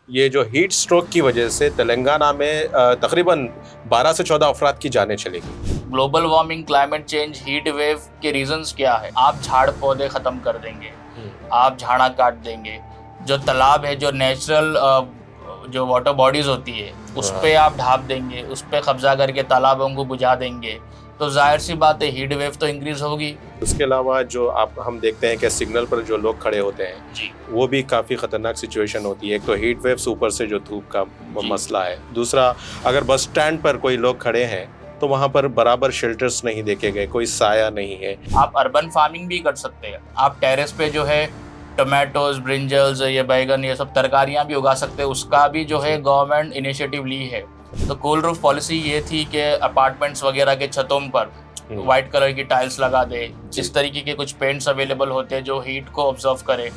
ये जो heat stroke की वजह से तेलंगाना में तकरीबन 12 से 14 अफराद की जानें चली गई। Global warming, climate change, heat wave के रीजंस क्या है? आप झाड़ पौधे खत्म कर देंगे, आप झाड़ा काट देंगे, जो तालाब है, जो नेचुरल जो वाटर बॉडीज होती है उस पे आप ढाप देंगे, उस पे कब्जा करके तालाबों को बुझा देंगे, तो जाहिर सी बात है हीट वेव तो इंक्रीज होगी। उसके अलावा जो आप हम देखते हैं कि सिग्नल पर जो लोग खड़े होते हैं जी, वो भी काफ़ी ख़तरनाक सिचुएशन होती है। एक तो हीट वेव्स, ऊपर से जो धूप का मसला है। दूसरा, अगर बस स्टैंड पर कोई लोग खड़े हैं तो वहाँ पर बराबर शेल्टर्स नहीं देखे गए, कोई साया नहीं है। आप अर्बन फार्मिंग भी कर सकते हैं। आप टेरेस पे जो है टोमेटोज, ब्रिंजल्स, ये बैगन, ये सब तरकारियां भी उगा सकते हैं। उसका भी जो है गवर्नमेंट इनिशिएटिव ली है। तो कूल रूफ पॉलिसी ये थी कि अपार्टमेंट्स वगैरह के छतों पर वाइट कलर की टाइल्स लगा दे। इस तरीके के कुछ पेंट्स अवेलेबल होते हैं जो हीट को ऑब्जर्व करे,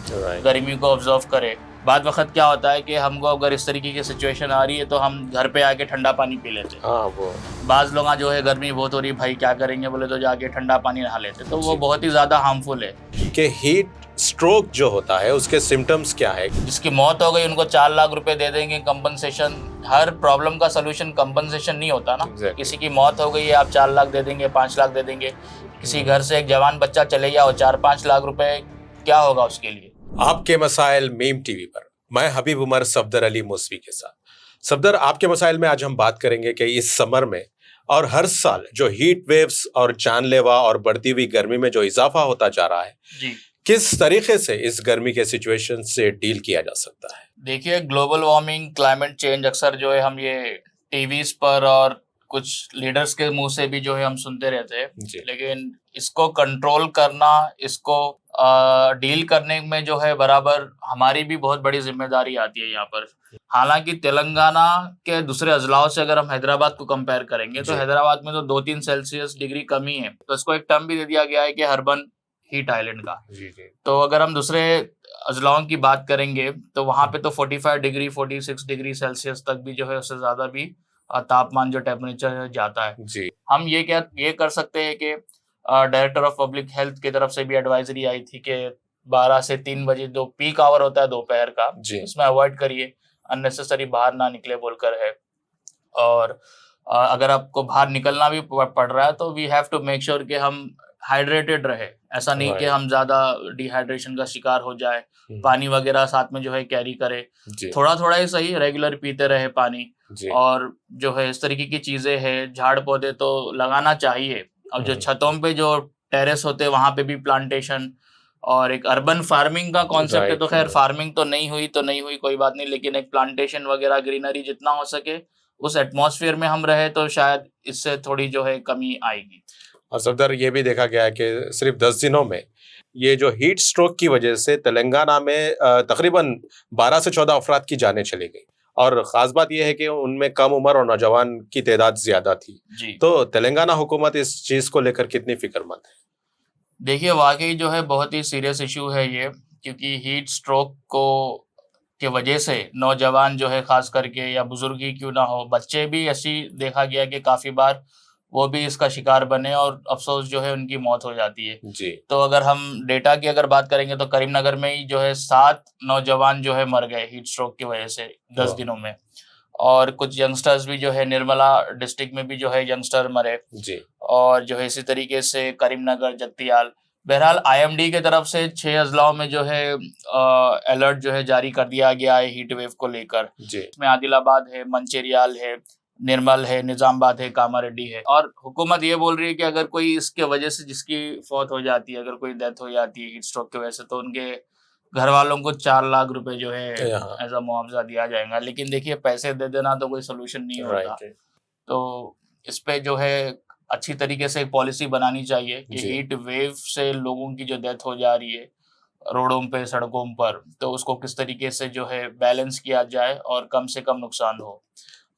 गर्मी को ऑब्जर्व करे। बाद वक्त क्या होता है कि हमको अगर इस तरीके की सिचुएशन आ रही है तो हम घर पे आके ठंडा पानी पी लेते हैं। हाँ, वो बाज़ लोग जो है गर्मी बहुत हो रही है, भाई क्या करेंगे, बोले तो जाके ठंडा पानी नहा लेते, तो वो बहुत ही ज़्यादा हार्मफुल है। कि हीट स्ट्रोक जो होता है उसके सिम्टम्स क्या है। जिसकी मौत हो गई उनको 4 लाख रुपए दे देंगे कंपनसेशन। हर प्रॉब्लम का सोल्यूशन कंपनसेशन नहीं होता ना। किसी की मौत हो गई है, आप 4 लाख दे देंगे, 5 लाख दे देंगे। किसी घर से एक जवान बच्चा चले गया और 4-5 लाख रुपए क्या होगा उसके लिए। आपके मसाइल मीम टीवी पर, मैं हबीब उमर सफदर अली मौसवी के साथ। सफदर, आपके मसाइल में आज हम बात करेंगे कि इस समर में और हर साल जो हीट वेव्स और जानलेवा और बढ़ती हुई गर्मी में जो इजाफा होता जा रहा है, जी, किस तरीके से इस गर्मी के सिचुएशन से डील किया जा सकता है। देखिए ग्लोबल वार्मिंग, क्लाइमेट चेंज अक्सर जो है हम ये टीवीज पर और कुछ लीडर्स के मुंह से भी जो है हम सुनते रहते हैं, लेकिन इसको कंट्रोल करना, इसको डील करने में जो है बराबर हमारी भी बहुत बड़ी जिम्मेदारी आती है यहाँ पर। हालांकि तेलंगाना के दूसरे अजलाओं से अगर हम हैदराबाद को कंपेयर करेंगे तो हैदराबाद में तो 2-3 सेल्सियस डिग्री कमी है, तो इसको एक टर्म भी दे दिया गया है कि हर्बन हीट आइलैंड का। तो अगर हम दूसरे अजलाओं की बात करेंगे तो वहां पे तो 45 डिग्री, 46 डिग्री सेल्सियस तक भी जो है उससे ज्यादा भी तापमान, जो टेम्परेचर जाता है। हम ये कर सकते हैं कि डायरेक्टर ऑफ पब्लिक हेल्थ की तरफ से भी एडवाइजरी आई थी कि 12 से 3 बजे जो पीक आवर होता है दोपहर का, इसमें अवॉइड करिए, अननेसेसरी बाहर ना निकले बोलकर है। और अगर आपको बाहर निकलना भी पड़ रहा है तो we have to make sure कि हम हाइड्रेटेड रहे। ऐसा नहीं कि हम ज्यादा डिहाइड्रेशन का शिकार हो जाए। पानी वगैरह साथ में जो है कैरी करे, थोड़ा थोड़ा ही सही, रेगुलर पीते रहे पानी। और जो है इस तरीके की चीजें हैं, झाड़ पौधे तो लगाना चाहिए। अब जो छतों पे जो टेरेस होते हैं वहां पे भी प्लांटेशन, और एक अर्बन फार्मिंग का कॉन्सेप्ट है, तो खैर फार्मिंग तो नहीं हुई कोई बात नहीं, लेकिन एक प्लांटेशन वगैरह, ग्रीनरी जितना हो सके उस एटमॉस्फेयर में हम रहे तो शायद इससे थोड़ी जो है कमी आएगी। और सफदर, ये भी देखा गया है कि सिर्फ 10 दिनों में ये जो हीट स्ट्रोक की वजह से तेलंगाना में तकरीबन 12 से 14 अफराद की जानें चली गई। और खास बात यह है कि उनमें कम उम्र और नौजवान की तादाद ज्यादा थी। तो तेलंगाना हुकूमत इस चीज को लेकर कितनी फिक्रमंद है? देखिए वाकई जो है बहुत ही सीरियस इशू है ये, क्योंकि हीट स्ट्रोक को की वजह से नौजवान जो है खास करके, या बुजुर्ग ही क्यों ना हो, बच्चे भी ऐसी देखा गया कि काफी बार वो भी इसका शिकार बने और अफसोस जो है उनकी मौत हो जाती है। तो अगर हम डेटा की अगर बात करेंगे तो करीमनगर में ही जो है 7 नौजवान जो है मर गए हीट स्ट्रोक की वजह से 10 दिनों में। और कुछ यंगस्टर्स भी जो है निर्मला डिस्ट्रिक्ट में भी जो है यंगस्टर मरे। और जो है इसी तरीके से करीमनगर, जगतियाल, बहरहाल आईएमडी की तरफ से 6 अजलाओं में जो है अलर्ट जो है जारी कर दिया गया है हीट वेव को लेकर। इसमें आदिलाबाद है, मंचिरियाल है, निर्मल है, निजामाबाद है, कामारेड्डी है। और हुकूमत ये बोल रही है कि अगर कोई इसके वजह से जिसकी फौत हो जाती है, अगर कोई डेथ हो जाती है हीट स्ट्रोक की वजह से, तो उनके घर वालों को 4 लाख रुपए जो है एज अ मुआवजा दिया जाएगा। लेकिन देखिए पैसे दे देना तो कोई सोल्यूशन नहीं होता। तो इस पे जो है अच्छी तरीके से एक पॉलिसी बनानी चाहिए कि हीट वेव से लोगों की जो डेथ हो जा रही है रोडों पे, सड़कों पर, तो उसको किस तरीके से जो है बैलेंस किया जाए और कम से कम नुकसान हो।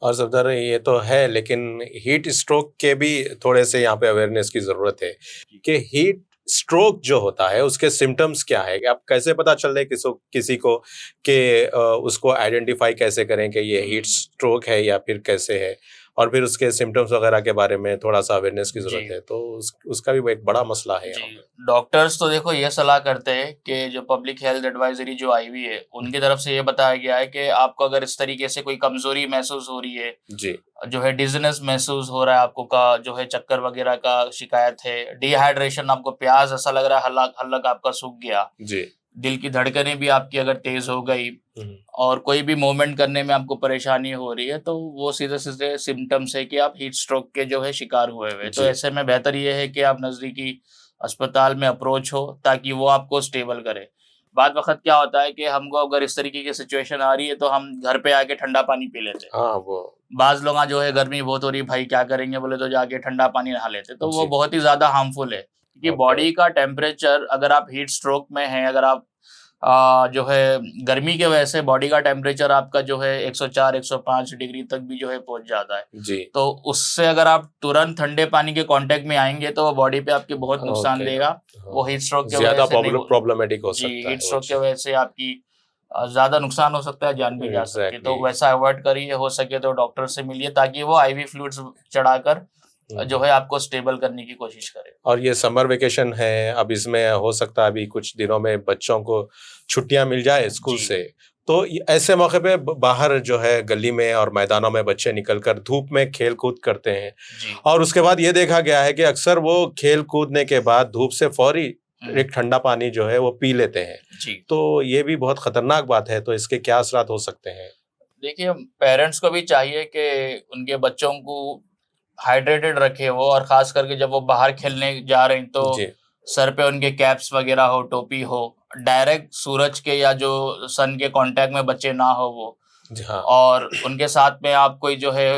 और सफदर, ये तो है, लेकिन हीट स्ट्रोक के भी थोड़े से यहाँ पे अवेयरनेस की जरूरत है कि हीट स्ट्रोक जो होता है उसके सिम्टम्स क्या है। आप कैसे पता चल रहे किसी को कि उसको आइडेंटिफाई कैसे करें कि ये हीट स्ट्रोक है या फिर कैसे है। और फिर उसके सिम्टम्स वगैरह के बारे में थोड़ा सा अवेयरनेस की जरूरत है, तो उसका भी एक बड़ा मसला है यहाँ पे। डॉक्टर्स तो देखो ये सलाह करते हैं कि जो पब्लिक हेल्थ एडवाइजरी जो आई हुई है उनकी तरफ से ये बताया गया है कि आपको अगर इस तरीके से कोई कमजोरी महसूस हो रही है जी, जो है डिजीनेस महसूस हो रहा है आपको का जो है चक्कर वगैरह का शिकायत है, डिहाइड्रेशन, आपको प्यास ऐसा लग रहा है हल्क आपका सूख गया, जी, दिल की धड़कनें भी आपकी अगर तेज हो गई और कोई भी मूवमेंट करने में आपको परेशानी हो रही है, तो वो सीधे सीधे सिम्टम्स है कि आप हीट स्ट्रोक के जो है शिकार हुए हुए। तो ऐसे में बेहतर ये है कि आप नजदीकी अस्पताल में अप्रोच हो ताकि वो आपको स्टेबल करे। बाद वक्त क्या होता है कि हमको अगर इस तरीके की सिचुएशन आ रही है तो हम घर पे आके ठंडा पानी पी लेते हैं। हाँ वो बाज लोग जो है गर्मी बहुत हो रही है भाई क्या करेंगे, बोले तो जाके ठंडा पानी नहा लेते, तो वो जी, बहुत ही ज्यादा हार्मफुल है क्योंकि बॉडी का टेम्परेचर, अगर आप हीट स्ट्रोक में हैं, अगर आप जो है गर्मी के वजह से बॉडी का टेम्परेचर आपका जो है 104 105 डिग्री तक भी जो है पहुंच जाता है जी, तो उससे अगर आप तुरंत ठंडे पानी के कांटेक्ट में आएंगे तो वो बॉडी पे आपके बहुत नुकसान देगा। वो हीट स्ट्रोक के ज्यादा वजह से प्रॉब्लमेटिक हो जी, सकता है हीट वो स्ट्रोक की चीज। वजह से आपकी ज्यादा नुकसान हो सकता है, जान भी जा सकती है। तो एग्जैक्टली। वैसा अवॉइड करिए, हो सके तो डॉक्टर से मिलिए ताकि वो आईवी फ्लूइड्स चढ़ाकर जो है आपको स्टेबल करने की कोशिश करे। और ये समर वेकेशन है, अब इसमें हो सकता है अभी कुछ दिनों में बच्चों को छुट्टियां मिल जाए स्कूल जी। से, तो ऐसे मौके पे बाहर जो है गली में और मैदानों में बच्चे निकलकर धूप में खेल कूद करते हैं, जी। और उसके बाद ये देखा गया है कि अक्सर वो खेल कूदने के बाद धूप से फौरी एक ठंडा पानी जो है वो पी लेते हैं। जी। तो ये भी बहुत खतरनाक बात है, तो इसके क्या असरात हो सकते हैं? देखिए, पेरेंट्स को भी चाहिए कि उनके बच्चों को हाइड्रेटेड रखे वो, और खास करके जब वो बाहर खेलने जा रहे हैं तो जी, सर पे उनके कैप्स वगैरह हो, टोपी हो, डायरेक्ट सूरज के या जो सन के कांटेक्ट में बच्चे ना हो वो। जी, हाँ, और उनके साथ में आप कोई जो है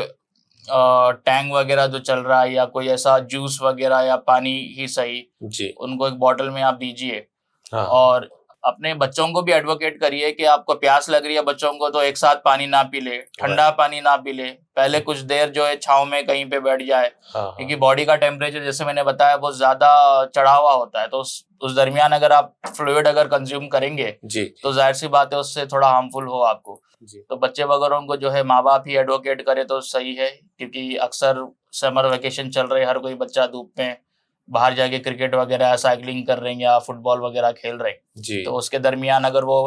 टैंक वगैरह जो चल रहा है या कोई ऐसा जूस वगैरह या पानी ही सही, जी, उनको एक बॉटल में आप दीजिए। हाँ, और अपने बच्चों को भी एडवोकेट करिए कि आपको प्यास लग रही है बच्चों को तो एक साथ पानी ना पी ले, ठंडा पानी ना पी ले, पहले कुछ देर जो है छांव में कहीं पे बैठ जाए, क्योंकि बॉडी का टेम्परेचर जैसे मैंने बताया बहुत ज्यादा चढ़ा हुआ होता है। तो उस दरमियान अगर आप फ्लूइड अगर कंज्यूम करेंगे जी, तो जाहिर सी बात है उससे थोड़ा हार्मफुल हो आपको। तो बच्चे वगैरह को जो है माँ बाप ही एडवोकेट करे तो सही है, क्योंकि अक्सर समर वेकेशन चल रहे, हर कोई बच्चा धूप में बाहर जाके क्रिकेट वगैरह साइकिलिंग कर रहे हैं या फुटबॉल वगैरह खेल रहे हैं, तो उसके दरमियान अगर वो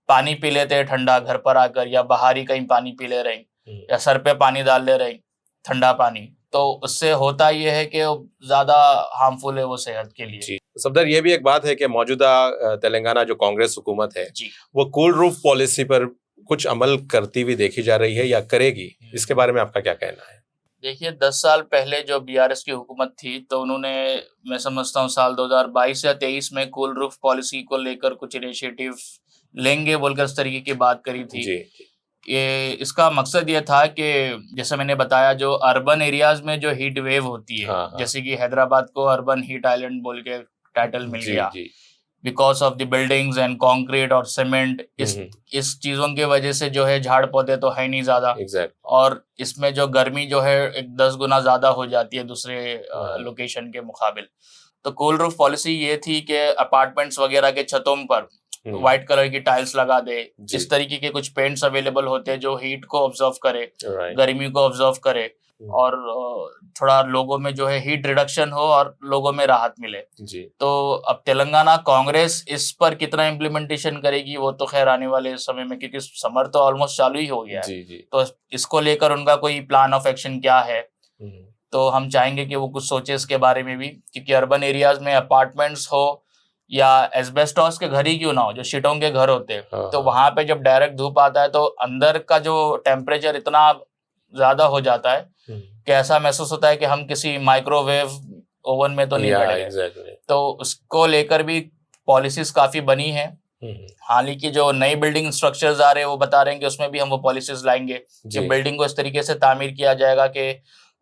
पानी पी लेते हैं ठंडा घर पर आकर, या बाहर ही कहीं पानी पी ले रहे हैं या सर पे पानी डाल ले रहे हैं ठंडा पानी, तो उससे होता ये है कि ज्यादा हार्मफुल है वो सेहत के लिए। सफदर, ये भी एक बात है कि मौजूदा तेलंगाना जो कांग्रेस हुकूमत है वो कूल रूफ पॉलिसी पर कुछ अमल करती हुई देखी जा रही है या करेगी, इसके बारे में आपका क्या कहना है? देखिए, 10 साल पहले जो बीआरएस की हुकूमत थी तो उन्होंने, मैं समझता हूँ साल 2022 या 23 में कूल रूफ पॉलिसी को लेकर कुछ इनिशिएटिव लेंगे बोलकर इस तरीके की बात करी थी। ये इसका मकसद ये था कि जैसे मैंने बताया जो अर्बन एरियाज में जो हीट वेव होती है, जैसे कि हैदराबाद को अर्बन हीट आइलैंड बोल के टाइटल मिल गया because of the buildings and concrete और सीमेंट, इस चीजों की वजह से जो है झाड़ पौधे तो है नहीं ज्यादा, और इसमें जो गर्मी जो है एक 10 गुना ज्यादा हो जाती है दूसरे लोकेशन के मुकाबिल। तो कूल रूफ पॉलिसी ये थी कि अपार्टमेंट्स वगैरह के छतों पर व्हाइट कलर की टाइल्स लगा दे, इस तरीके के कुछ पेंट्स अवेलेबल होते हैं जो हीट को ऑब्जर्व करे, गर्मी को ऑब्जर्व करे, और थोड़ा लोगों में जो है हीट रिडक्शन हो और लोगों में राहत मिले। तो अब तेलंगाना कांग्रेस इस पर कितना इम्प्लीमेंटेशन करेगी वो तो खैर आने वाले समय में, क्योंकि समर तो ऑलमोस्ट चालू ही हो गया है, तो इसको लेकर उनका कोई प्लान ऑफ एक्शन क्या है, तो हम चाहेंगे कि वो कुछ सोचे इसके बारे में भी, क्योंकि अर्बन एरियाज में अपार्टमेंट्स हो या एस्बेस्टॉस के घर ही क्यों ना हो, जो शीटों के घर होते हैं, तो वहां पे जब डायरेक्ट धूप आता है तो अंदर का जो टेम्परेचर इतना ज्यादा हो जाता है कि ऐसा महसूस होता है कि हम किसी माइक्रोवेव ओवन में तो नहीं बैठ गए। तो उसको लेकर भी पॉलिसीज काफी बनी है। हाल ही की जो नई बिल्डिंग स्ट्रक्चर्स आ रहे हैं वो बता रहे हैं कि उसमें भी हम वो पॉलिसीज लाएंगे कि बिल्डिंग को इस तरीके से तामीर किया जाएगा कि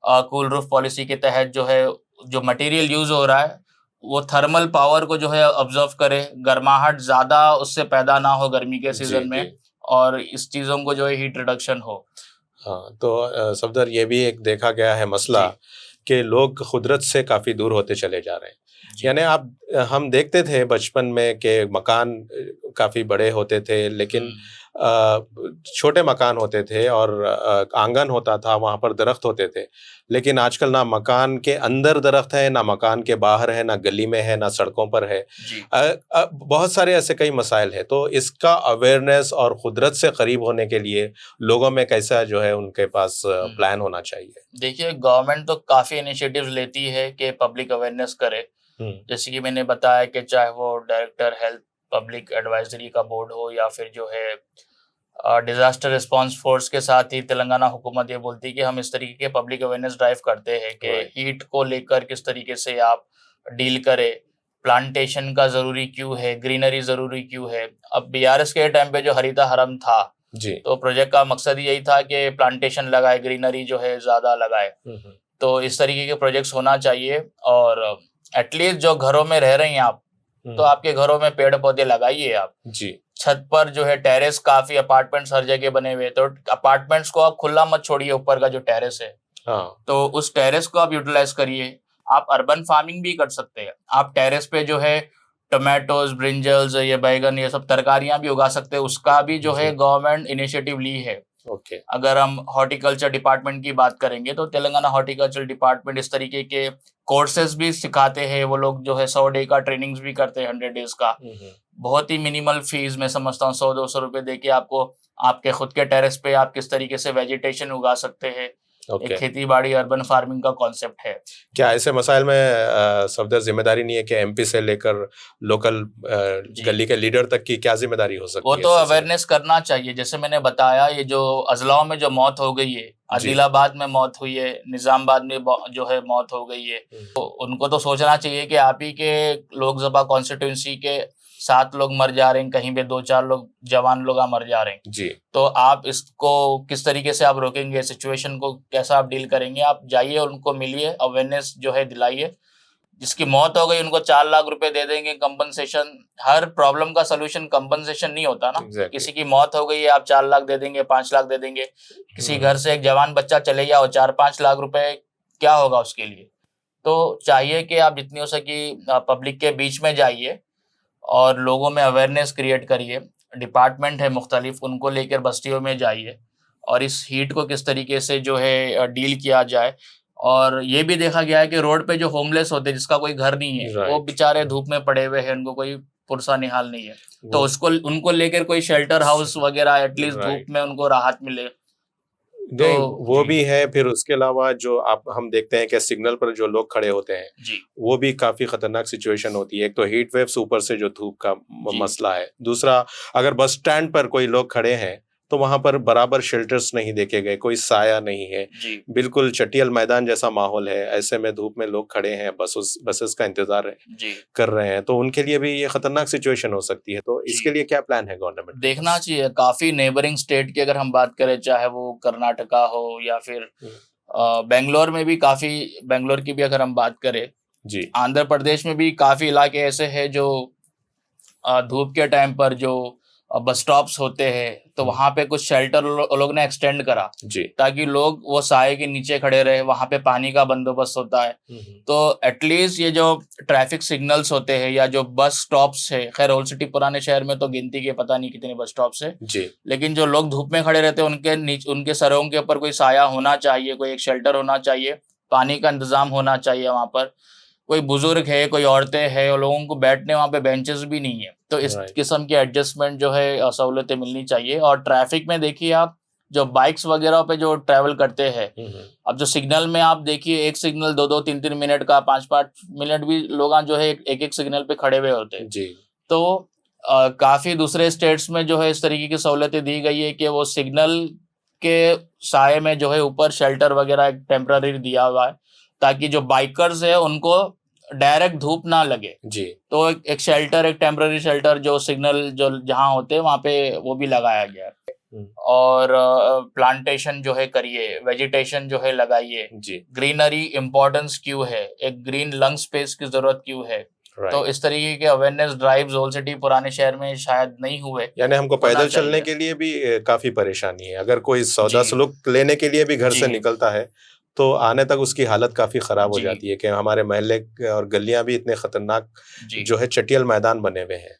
कूल रूफ पॉलिसी के तहत जो है जो मटेरियल यूज हो रहा है वो थर्मल पावर को जो है ऑब्जर्व करे, गर्माहट ज्यादा उससे पैदा ना हो गर्मी के सीजन में, और इस चीजों को जो है हीट रिडक्शन हो। हाँ, तो सफदर, ये भी एक देखा गया है मसला कि लोग कुदरत से काफी दूर होते चले जा रहे हैं। यानी हम देखते थे बचपन में कि मकान काफी बड़े होते थे, लेकिन छोटे मकान होते थे और आंगन होता था, वहाँ पर दरख्त होते थे। लेकिन आजकल ना मकान के अंदर दरख्त है, ना मकान के बाहर है, ना गली में है, ना सड़कों पर है। जी बहुत सारे ऐसे कई मसाइल हैं। तो इसका अवेयरनेस और कुदरत से करीब होने के लिए लोगों में कैसा जो है उनके पास प्लान होना चाहिए? देखिए, गवर्नमेंट तो काफी इनिशिएटिव्स लेती है कि पब्लिक अवेयरनेस करे। जैसे कि मैंने बताया कि चाहे वो डायरेक्टर हेल्थ पब्लिक एडवाइजरी का बोर्ड हो या फिर जो है डिजास्टर रिस्पांस फोर्स के साथ ही तेलंगाना हुकूमत ये बोलती है कि हम इस तरीके के पब्लिक अवेयरनेस ड्राइव करते हैं कि हीट को लेकर किस तरीके से आप डील करें, प्लांटेशन का जरूरी क्यों है, ग्रीनरी जरूरी क्यों है। अब बीआरएस के टाइम पे जो हरिता हरम था जी। तो प्रोजेक्ट का मकसद यही था कि प्लांटेशन लगाए, ग्रीनरी जो है ज्यादा लगाए। तो इस तरीके के प्रोजेक्ट्स होना चाहिए। और एटलीस्ट जो घरों में रह रहे हैं आप, तो आपके घरों में पेड़ पौधे लगाइए आप जी। छत पर जो है टेरेस, काफी अपार्टमेंट्स हर जगह बने हुए, तो अपार्टमेंट्स को आप खुला मत छोड़िए, ऊपर का जो टेरेस है तो उस टेरेस को आप यूटिलाइज करिए। आप अर्बन फार्मिंग भी कर सकते हैं। आप टेरेस पे जो है टोमेटोज, ब्रिंजल्स, ये बैगन, ये सब तरकारियां भी उगा सकते हैं। उसका भी जो है गवर्नमेंट इनिशिएटिव ली है। ओके। अगर हम हॉर्टिकल्चर डिपार्टमेंट की बात करेंगे तो तेलंगाना हॉर्टिकल्चर डिपार्टमेंट इस तरीके के कोर्सेज भी सिखाते हैं। वो लोग जो है 100 डे का ट्रेनिंग्स भी करते हैं, 100 डेज का। बहुत ही मिनिमल फीस, मैं समझता हूँ 100-200 रुपए देके आपको आपके खुद के टेरेस पे आप किस तरीके से वेजिटेशन उगा सकते हैं। एक खेती बाड़ी अर्बन फार्मिंग का कॉन्सेप्ट है। क्या ऐसे मसाइल में सफदर जिम्मेदारी नहीं है कि एमपी से लेकर लोकल गली के लीडर तक की क्या जिम्मेदारी हो सकती है? वो तो अवेयरनेस करना चाहिए। जैसे मैंने बताया, ये जो अजलाओं में जो मौत हो गई है, आदिलाबाद में मौत हुई है, निजामाबाद में जो है मौत हो गई है, तो उनको तो सोचना चाहिए कि आप ही के लोकसभा कॉन्स्टिट्यूंसी के 7 लोग मर जा रहे हैं, कहीं पे 2-4 लोग जवान लोग मर जा रहे हैं जी। तो आप इसको किस तरीके से आप रोकेंगे, सिचुएशन को कैसा आप डील करेंगे? आप जाइए, उनको मिलिए, अवेयरनेस जो है दिलाइए। जिसकी मौत हो गई उनको 4 लाख रुपए दे देंगे कंपनसेशन। हर प्रॉब्लम का सोल्यूशन कंपनसेशन नहीं होता ना। किसी की मौत हो गई है, आप 4 लाख दे देंगे, 5 लाख दे देंगे। किसी घर से एक जवान बच्चा चले गया और 4-5 लाख रुपए क्या होगा उसके लिए? तो चाहिए कि आप जितनी हो सकी पब्लिक के बीच में जाइए और लोगों में अवेयरनेस क्रिएट करिए। डिपार्टमेंट है मुख्तलिफ, उनको लेकर बस्तियों में जाइए और इस हीट को किस तरीके से जो है डील किया जाए। और ये भी देखा गया है कि रोड पे जो होमलेस होते हैं, जिसका कोई घर नहीं है, वो बेचारे धूप में पड़े हुए हैं, उनको कोई पुरसा निहाल नहीं है, तो उसको उनको लेकर कोई शेल्टर हाउस वगैरह, एटलीस्ट धूप में उनको राहत मिले। तो वो भी है। फिर उसके अलावा जो हम देखते हैं कि सिग्नल पर जो लोग खड़े होते हैं जी, वो भी काफी खतरनाक सिचुएशन होती है। एक तो हीट वेव्स, ऊपर से जो धूप का मसला है। दूसरा, अगर बस स्टैंड पर कोई लोग खड़े हैं तो वहां पर बराबर शेल्टर्स नहीं देखे गए, कोई साया नहीं है, बिल्कुल चटियल मैदान जैसा माहौल है। ऐसे में धूप में लोग खड़े हैं, बसेस का इंतजार कर रहे हैं, तो उनके लिए भी ये खतरनाक सिचुएशन हो सकती है। तो इसके लिए क्या प्लान है गवर्नमेंट? देखना चाहिए। काफी नेबरिंग स्टेट की अगर हम बात करें, चाहे वो कर्नाटका हो या फिर बेंगलोर में भी काफी, बेंगलोर की भी अगर हम बात करें जी, आंध्र प्रदेश में भी काफी इलाके ऐसे हैं जो धूप के टाइम पर जो बस स्टॉप्स होते हैं तो वहां पे कुछ शेल्टर लोग ने एक्सटेंड करा जी, ताकि लोग वो साए के नीचे खड़े रहे। वहां पे पानी का बंदोबस्त होता है। तो एटलीस्ट ये जो ट्रैफिक सिग्नल्स होते हैं या जो बस स्टॉप्स है, खैर ओल्ड सिटी पुराने शहर में तो गिनती के पता नहीं कितने बस स्टॉप्स है जी, लेकिन जो लोग धूप में खड़े रहते हैं उनके नीचे, उनके सरों के ऊपर कोई साया होना चाहिए, कोई एक शेल्टर होना चाहिए, पानी का इंतजाम होना चाहिए। वहां पर कोई बुजुर्ग है, कोई औरतें हैं, और लोगों को बैठने वहां पे बेंचेस भी नहीं है, तो इस किस्म की एडजस्टमेंट जो है सहूलतें मिलनी चाहिए। और ट्रैफिक में देखिए, आप जो बाइक्स वगैरह पे जो ट्रैवल करते हैं, अब जो सिग्नल में आप देखिए, एक सिग्नल 2-2, 3-3 मिनट का, 5-5 मिनट भी लोग जो है एक एक सिग्नल पे खड़े हुए होते हैं जी। तो काफी दूसरे स्टेट्स में जो है इस तरीके की सहूलतें दी गई है कि वो सिग्नल के साए में जो है ऊपर शेल्टर वगैरह एक टेम्पररी दिया हुआ है ताकि जो बाइकर्स है उनको डायरेक्ट धूप ना लगे जी। तो एक शेल्टर, एक टेम्पररी शेल्टर जो सिग्नल जो जहाँ होते हैं वहां पे वो भी लगाया गया है। और प्लांटेशन जो है करिए, वेजिटेशन जो है लगाइए। ग्रीनरी इम्पोर्टेंस क्यों है, एक ग्रीन लंग स्पेस की जरूरत क्यों है। तो इस तरीके के अवेयरनेस ड्राइव्स ओल्ड सिटी पुराने शहर में शायद नहीं हुए। यानी हमको पैदल चलने के लिए भी काफी परेशानी है। अगर कोई सौदा सलूक लेने के लिए भी घर से निकलता है तो आने तक उसकी हालत काफी खराब हो जाती है कि हमारे मोहल्ले और गलियां भी इतने खतरनाक जो है चटियल मैदान बने हुए हैं।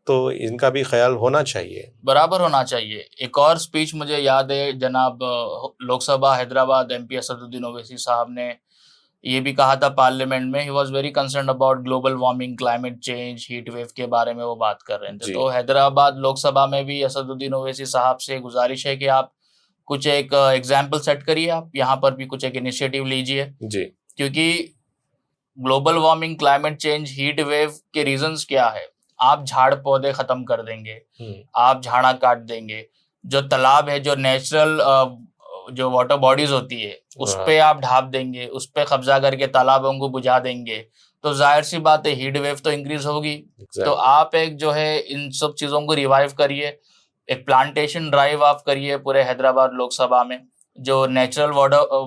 तो इनका भी ख्याल होना चाहिए। बराबर होना चाहिए। एक और स्पीच मुझे याद है, जनाब लोकसभा हैदराबाद एमपी असदुद्दीन ओवैसी साहब ने ये भी कहा था पार्लियामेंट में, he was very concern about global warming, climate change, heat wave के बारे में वो बात कर रहे थे। तो हैदराबाद लोकसभा में भी असदुद्दीन ओवैसी साहब से गुजारिश है कि आप कुछ एक एग्जाम्पल सेट करिए, आप यहाँ पर भी कुछ एक इनिशिएटिव लीजिए जी, क्योंकि global warming, climate change, heat wave के रीजंस क्या है? आप झाड़ पौधे खत्म कर देंगे, आप झाड़ा काट देंगे, जो तालाब है, जो नेचुरल जो वाटर बॉडीज होती है, उस पे आप ढाप देंगे, उस पे कब्जा करके तालाबों को बुझा देंगे, तो जाहिर सी बात है हीट वेव तो इंक्रीज होगी। तो आप एक जो है इन सब चीजों को रिवाइव करिए, एक प्लांटेशन ड्राइव आप करिए पूरे हैदराबाद लोकसभा में, जो नेचुरल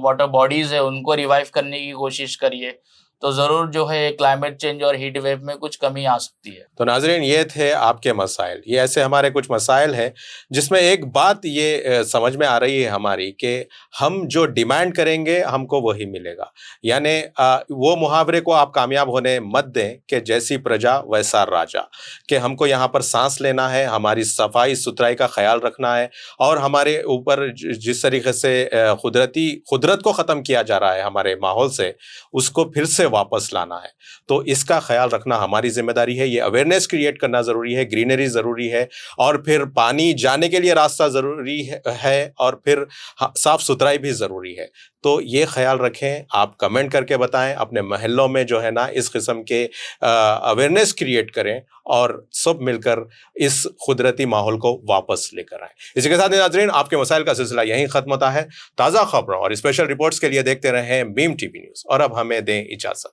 वाटर बॉडीज है उनको रिवाइव करने की कोशिश करिए, तो जरूर जो है क्लाइमेट चेंज और हीट वेव में कुछ कमी आ सकती है। तो नाज़रीन, ये थे आपके मसाइल। ये ऐसे हमारे कुछ मसाइल हैं जिसमें एक बात ये समझ में आ रही है हमारी कि हम जो डिमांड करेंगे हमको वही मिलेगा। यानी वो मुहावरे को आप कामयाब होने मत दें कि जैसी प्रजा वैसा राजा, कि हमको यहाँ पर सांस लेना है, हमारी सफाई सुथराई का ख्याल रखना है, और हमारे ऊपर जिस तरीके से कुदरत को ख़त्म किया जा रहा है हमारे माहौल से, उसको फिर से वापस लाना है। तो इसका ख्याल रखना हमारी जिम्मेदारी है। ये अवेयरनेस क्रिएट करना ज़रूरी है, ग्रीनरी ज़रूरी है, और फिर पानी जाने के लिए रास्ता ज़रूरी है, और फिर साफ़ सुथराई भी ज़रूरी है। तो ये ख्याल रखें। आप कमेंट करके बताएं, अपने महल्लों में जो है ना इस किस्म के अवेयरनेस क्रिएट करें, और सब मिलकर इस कुदरती माहौल को वापस लेकर आएं। इसी के साथ नाज़रीन, आपके मसाइल का सिलसिला यहीं ख़त्म होता है। ताज़ा खबरों और स्पेशल रिपोर्ट्स के लिए देखते रहें बीम टीवी न्यूज़, और अब हमें दें इजाज़त।